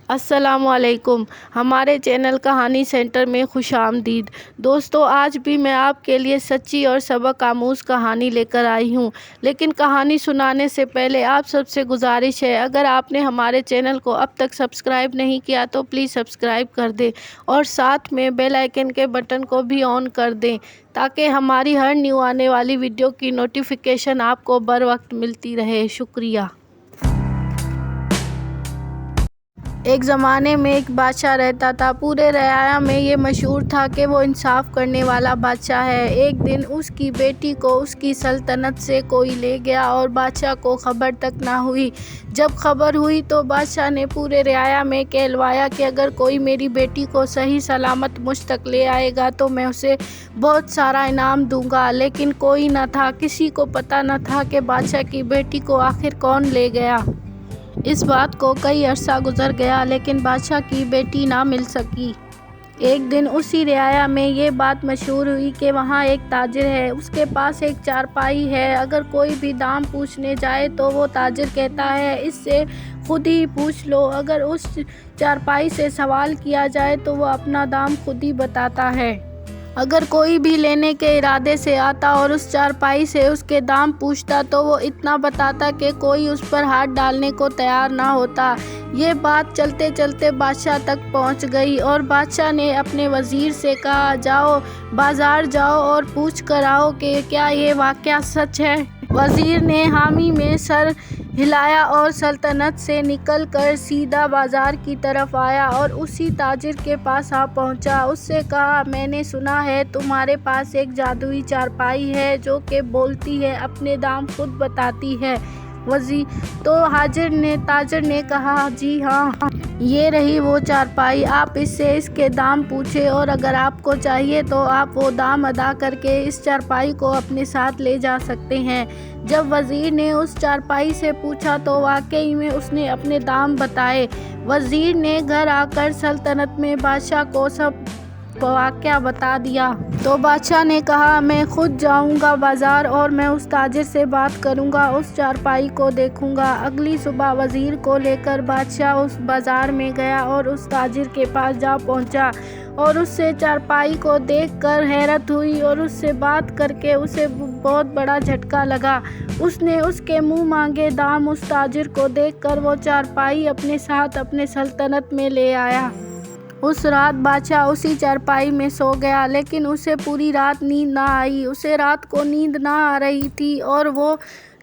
السلام علیکم، ہمارے چینل کہانی سینٹر میں خوش آمدید۔ دوستو، آج بھی میں آپ کے لیے سچی اور سبق آموز کہانی لے کر آئی ہوں، لیکن کہانی سنانے سے پہلے آپ سب سے گزارش ہے، اگر آپ نے ہمارے چینل کو اب تک سبسکرائب نہیں کیا تو پلیز سبسکرائب کر دیں اور ساتھ میں بیل آئیکن کے بٹن کو بھی آن کر دیں تاکہ ہماری ہر نیو آنے والی ویڈیو کی نوٹیفیکیشن آپ کو بر وقت ملتی رہے۔ شکریہ۔ ایک زمانے میں ایک بادشاہ رہتا تھا۔ پورے رعایا میں یہ مشہور تھا کہ وہ انصاف کرنے والا بادشاہ ہے۔ ایک دن اس کی بیٹی کو اس کی سلطنت سے کوئی لے گیا اور بادشاہ کو خبر تک نہ ہوئی۔ جب خبر ہوئی تو بادشاہ نے پورے رعایا میں کہلوایا کہ اگر کوئی میری بیٹی کو صحیح سلامت مجھ تک لے آئے گا تو میں اسے بہت سارا انعام دوں گا، لیکن کوئی نہ تھا، کسی کو پتہ نہ تھا کہ بادشاہ کی بیٹی کو آخر کون لے گیا۔ اس بات کو کئی عرصہ گزر گیا لیکن بادشاہ کی بیٹی نہ مل سکی۔ ایک دن اسی رعایا میں یہ بات مشہور ہوئی کہ وہاں ایک تاجر ہے، اس کے پاس ایک چارپائی ہے۔ اگر کوئی بھی دام پوچھنے جائے تو وہ تاجر کہتا ہے اس سے خود ہی پوچھ لو۔ اگر اس چارپائی سے سوال کیا جائے تو وہ اپنا دام خود ہی بتاتا ہے۔ اگر کوئی بھی لینے کے ارادے سے آتا اور اس چارپائی سے اس کے دام پوچھتا تو وہ اتنا بتاتا کہ کوئی اس پر ہاتھ ڈالنے کو تیار نہ ہوتا۔ یہ بات چلتے چلتے بادشاہ تک پہنچ گئی اور بادشاہ نے اپنے وزیر سے کہا، جاؤ بازار جاؤ اور پوچھ کر آؤ کہ کیا یہ واقعہ سچ ہے۔ وزیر نے حامی میں سر ہلایا اور سلطنت سے نکل کر سیدھا بازار کی طرف آیا اور اسی تاجر کے پاس آ پہنچا۔ اس سے کہا، میں نے سنا ہے تمہارے پاس ایک جادوئی چارپائی ہے جو کہ بولتی ہے، اپنے دام خود بتاتی ہے۔ تو تاجر نے کہا، جی ہاں، یہ رہی وہ چارپائی، آپ اس سے اس کے دام پوچھیں اور اگر آپ کو چاہیے تو آپ وہ دام ادا کر کے اس چارپائی کو اپنے ساتھ لے جا سکتے ہیں۔ جب وزیر نے اس چارپائی سے پوچھا تو واقعی میں اس نے اپنے دام بتائے۔ وزیر نے گھر آ کر سلطنت میں بادشاہ کو سب واقعہ بتا دیا۔ تو بادشاہ نے کہا، میں خود جاؤں گا بازار اور میں اس تاجر سے بات کروں گا، اس چارپائی کو دیکھوں گا۔ اگلی صبح وزیر کو لے کر بادشاہ اس بازار میں گیا اور اس تاجر کے پاس جا پہنچا اور اس سے چارپائی کو دیکھ کر حیرت ہوئی اور اس سے بات کر کے اسے بہت بڑا جھٹکا لگا۔ اس نے اس کے منہ مانگے دام اس تاجر کو دیکھ کر وہ چارپائی اپنے ساتھ اپنے سلطنت میں لے آیا۔ اس رات بادشاہ اسی چارپائی میں سو گیا لیکن اسے پوری رات نیند نہ آئی۔ اسے رات کو نیند نہ آ رہی تھی اور وہ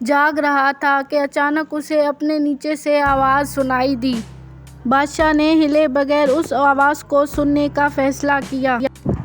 جاگ رہا تھا کہ اچانک اسے اپنے نیچے سے آواز سنائی دی۔ بادشاہ نے ہلے بغیر اس آواز کو سننے کا فیصلہ کیا۔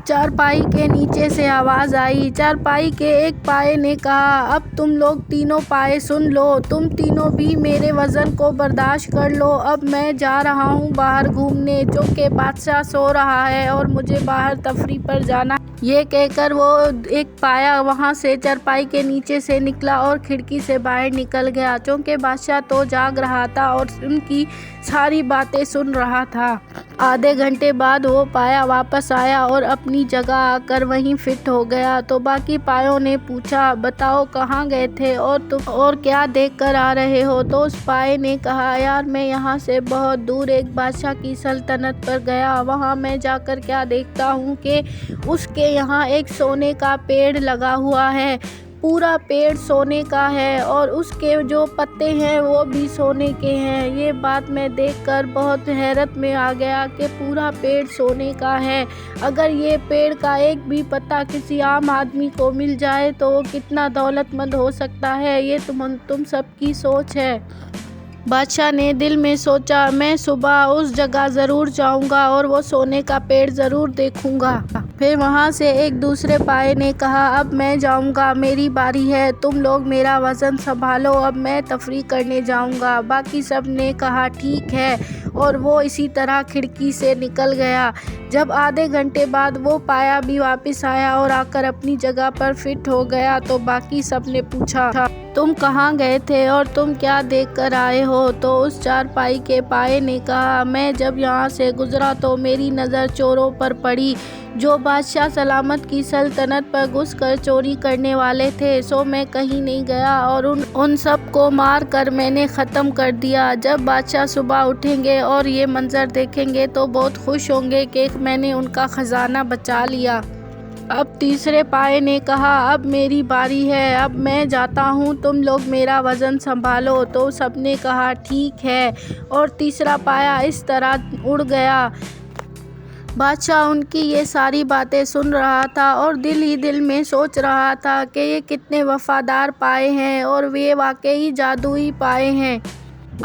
چارپائی کے نیچے سے آواز آئی۔ چارپائی کے ایک پائے نے کہا، اب تم لوگ تینوں پائے سن لو، تم تینوں بھی میرے وزن کو برداشت کر لو۔ اب میں جا رہا ہوں باہر گھومنے، چونکہ بادشاہ سو رہا ہے اور مجھے باہر تفریح پر جانا ہے۔ یہ کہہ کر وہ ایک پایا وہاں سے چارپائی کے نیچے سے نکلا اور کھڑکی سے باہر نکل گیا، چونکہ بادشاہ تو جاگ رہا تھا اور ان کی ساری باتیں سن رہا تھا۔ آدھے گھنٹے بعد وہ پایا واپس آیا اور اپنی جگہ آ کر وہیں فٹ ہو گیا۔ تو باقی پایوں نے پوچھا، بتاؤ کہاں گئے تھے اور تم اور کیا دیکھ کر آ رہے ہو؟ تو اس پائے نے کہا، یار میں یہاں سے بہت دور ایک بادشاہ کی سلطنت پر گیا، وہاں میں جا کر کیا دیکھتا ہوں کہ اس کے یہاں ایک سونے کا پیڑ لگا ہوا ہے، پورا پیڑ سونے کا ہے اور اس کے جو پتے ہیں وہ بھی سونے کے ہیں۔ یہ بات میں دیکھ کر بہت حیرت میں آ گیا کہ پورا پیڑ سونے کا ہے، اگر یہ پیڑ کا ایک بھی پتا کسی عام آدمی کو مل جائے تو وہ کتنا دولت مند ہو سکتا ہے، یہ تم سب کی سوچ ہے۔ بادشاہ نے دل میں سوچا، میں صبح اس جگہ ضرور جاؤں گا اور وہ سونے کا پیڑ ضرور دیکھوں گا۔ پھر وہاں سے ایک دوسرے پائے نے کہا، اب میں جاؤں گا، میری باری ہے، تم لوگ میرا وزن سنبھالو، اب میں تفریح کرنے جاؤں گا۔ باقی سب نے کہا ٹھیک ہے اور وہ اسی طرح کھڑکی سے نکل گیا۔ جب آدھے گھنٹے بعد وہ پایا بھی واپس آیا اور آ کر اپنی جگہ پر فٹ ہو گیا تو باقی سب نے پوچھا، تم کہاں گئے تھے اور تم کیا دیکھ کر آئے ہو؟ تو اس چارپائی کے پائے نے کہا، میں جب یہاں سے گزرا تو میری نظر چوروں پر پڑی جو بادشاہ سلامت کی سلطنت پر گھس کر چوری کرنے والے تھے، سو میں کہیں نہیں گیا اور ان سب کو مار کر میں نے ختم کر دیا۔ جب بادشاہ صبح اٹھیں گے اور یہ منظر دیکھیں گے تو بہت خوش ہوں گے کہ میں نے ان کا خزانہ بچا لیا۔ اب تیسرے پائے نے کہا، اب میری باری ہے، اب میں جاتا ہوں، تم لوگ میرا وزن سنبھالو۔ تو سب نے کہا ٹھیک ہے، اور تیسرا پایا اس طرح اڑ گیا۔ بادشاہ ان کی یہ ساری باتیں سن رہا تھا اور دل ہی دل میں سوچ رہا تھا کہ یہ کتنے وفادار پائے ہیں اور یہ واقعی جادوئی پائے ہیں۔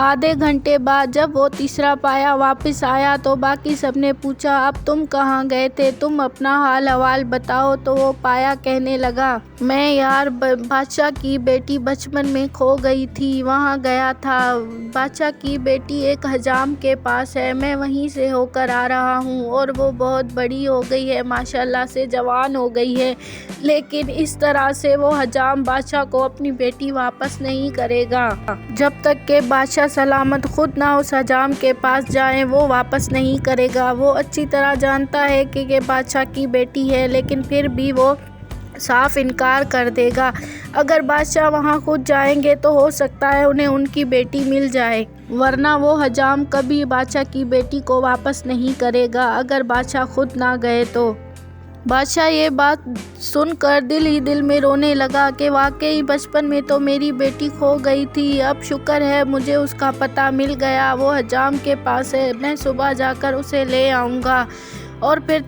آدھے گھنٹے بعد جب وہ تیسرا پایا واپس آیا تو باقی سب نے پوچھا، اب تم کہاں گئے تھے؟ تم اپنا حال احوال بتاؤ۔ تو وہ پایا کہنے لگا، میں یار بادشاہ کی بیٹی بچپن میں کھو گئی تھی، وہاں گیا تھا۔ بادشاہ کی بیٹی ایک حجام کے پاس ہے، میں وہیں سے ہو کر آ رہا ہوں اور وہ بہت بڑی ہو گئی ہے، ماشاءاللہ سے جوان ہو گئی ہے، لیکن اس طرح سے وہ حجام بادشاہ کو اپنی بیٹی واپس نہیں کرے گا۔ جب تک کہ بادشاہ سلامت خود نہ اس حجام کے پاس جائیں وہ واپس نہیں کرے گا۔ وہ اچھی طرح جانتا ہے کہ یہ بادشاہ کی بیٹی ہے، لیکن پھر بھی وہ صاف انکار کر دے گا۔ اگر بادشاہ وہاں خود جائیں گے تو ہو سکتا ہے انہیں ان کی بیٹی مل جائے، ورنہ وہ حجام کبھی بادشاہ کی بیٹی کو واپس نہیں کرے گا اگر بادشاہ خود نہ گئے تو۔ بادشاہ یہ بات سن کر دل ہی دل میں رونے لگا کہ واقعی بچپن میں تو میری بیٹی کھو گئی تھی، اب شکر ہے مجھے اس کا پتہ مل گیا، وہ حجام کے پاس ہے، میں صبح جا کر اسے لے آؤں گا۔ اور پھر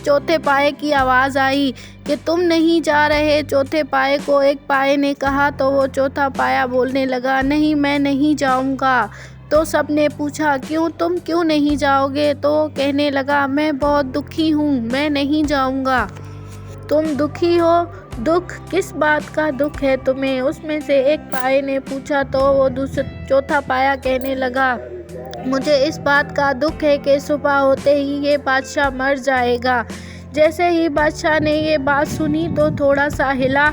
چوتھے پائے کی آواز آئی کہ تم نہیں جا رہے؟ چوتھے پائے کو ایک پائے نے کہا تو وہ چوتھا پایا بولنے لگا، نہیں میں نہیں جاؤں گا۔ تو سب نے پوچھا کیوں، تم کیوں نہیں جاؤ گے؟ تو وہ کہنے لگا، میں بہت دکھی ہوں، میں نہیں جاؤں گا۔ تم دکھی ہو؟ دکھ کس بات کا دکھ ہے تمہیں؟ اس میں سے ایک پائے نے پوچھا تو وہ چوتھا پایا کہنے لگا، مجھے اس بات کا دکھ ہے کہ صبح ہوتے ہی یہ بادشاہ مر جائے گا۔ جیسے ہی بادشاہ نے یہ بات سنی تو تھوڑا سا ہلا،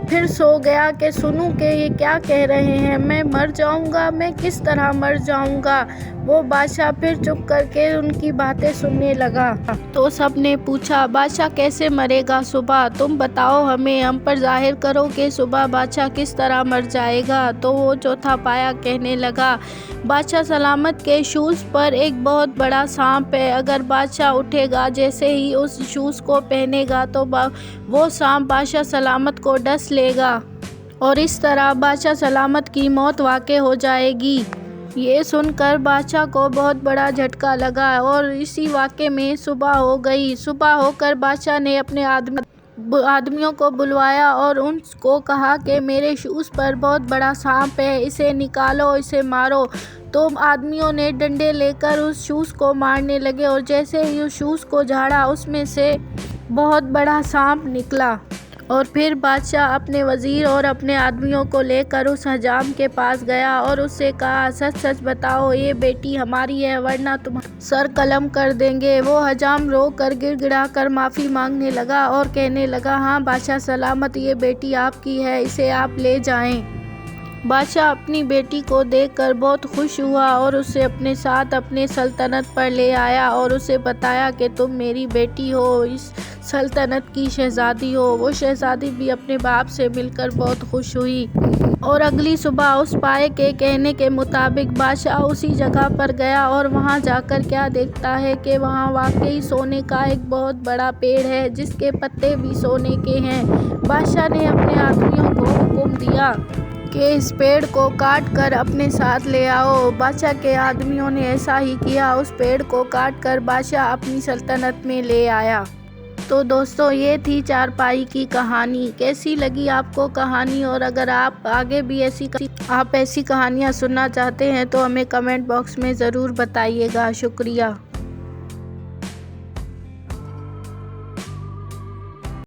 پھر سو گیا کہ سنوں کہ یہ کیا کہہ رہے ہیں، میں مر جاؤں گا، میں کس طرح مر جاؤں گا؟ وہ بادشاہ پھر چپ کر کے ان کی باتیں سننے لگا۔ تو سب نے پوچھا، بادشاہ کیسے مرے گا صبح؟ تم بتاؤ ہمیں، ہم پر ظاہر کرو کہ صبح بادشاہ کس طرح مر جائے گا۔ تو وہ چوتھا پایا کہنے لگا، بادشاہ سلامت کے شوز پر ایک بہت بڑا سانپ ہے، اگر بادشاہ اٹھے گا جیسے ہی اس شوز کو پہنے گا تو وہ سانپ بادشاہ سلامت کو ڈس لے گا اور اس طرح بادشاہ سلامت کی موت واقع ہو جائے گی۔ یہ سن کر بادشاہ کو بہت بڑا جھٹکا لگا اور اسی واقعے میں صبح ہو گئی۔ صبح ہو کر بادشاہ نے اپنے آدمیوں کو بلوایا اور ان کو کہا کہ میرے شوز پر بہت بڑا سانپ ہے، اسے نکالو، اسے مارو۔ تو آدمیوں نے ڈنڈے لے کر اس شوز کو مارنے لگے اور جیسے ہی اس شوز کو جھاڑا اس میں سے بہت بڑا سانپ نکلا۔ اور پھر بادشاہ اپنے وزیر اور اپنے آدمیوں کو لے کر اس حجام کے پاس گیا اور اس سے کہا، سچ سچ بتاؤ یہ بیٹی ہماری ہے ورنہ تمہارا سر قلم کر دیں گے۔ وہ حجام رو کر گڑ گڑا کر معافی مانگنے لگا اور کہنے لگا، ہاں بادشاہ سلامت، یہ بیٹی آپ کی ہے، اسے آپ لے جائیں۔ بادشاہ اپنی بیٹی کو دیکھ کر بہت خوش ہوا اور اسے اپنے ساتھ اپنے سلطنت پر لے آیا اور اسے بتایا کہ تم میری بیٹی ہو، اس سلطنت کی شہزادی ہو۔ وہ شہزادی بھی اپنے باپ سے مل کر بہت خوش ہوئی اور اگلی صبح اس پائے کے کہنے کے مطابق بادشاہ اسی جگہ پر گیا اور وہاں جا کر کیا دیکھتا ہے کہ وہاں واقعی سونے کا ایک بہت بڑا پیڑ ہے جس کے پتے بھی سونے کے ہیں۔ بادشاہ نے اپنے آدمیوں کو حکم دیا کہ اس پیڑ کو کاٹ کر اپنے ساتھ لے آؤ۔ بادشاہ کے آدمیوں نے ایسا ہی کیا، اس پیڑ کو کاٹ کر بادشاہ اپنی سلطنت میں لے آیا۔ تو دوستو یہ تھی چارپائی کی کہانی۔ کیسی لگی آپ کو کہانی؟ اور اگر آپ آگے بھی ایسی کہانیاں سننا چاہتے ہیں تو ہمیں کمنٹ باکس میں ضرور بتائیے گا۔ شکریہ۔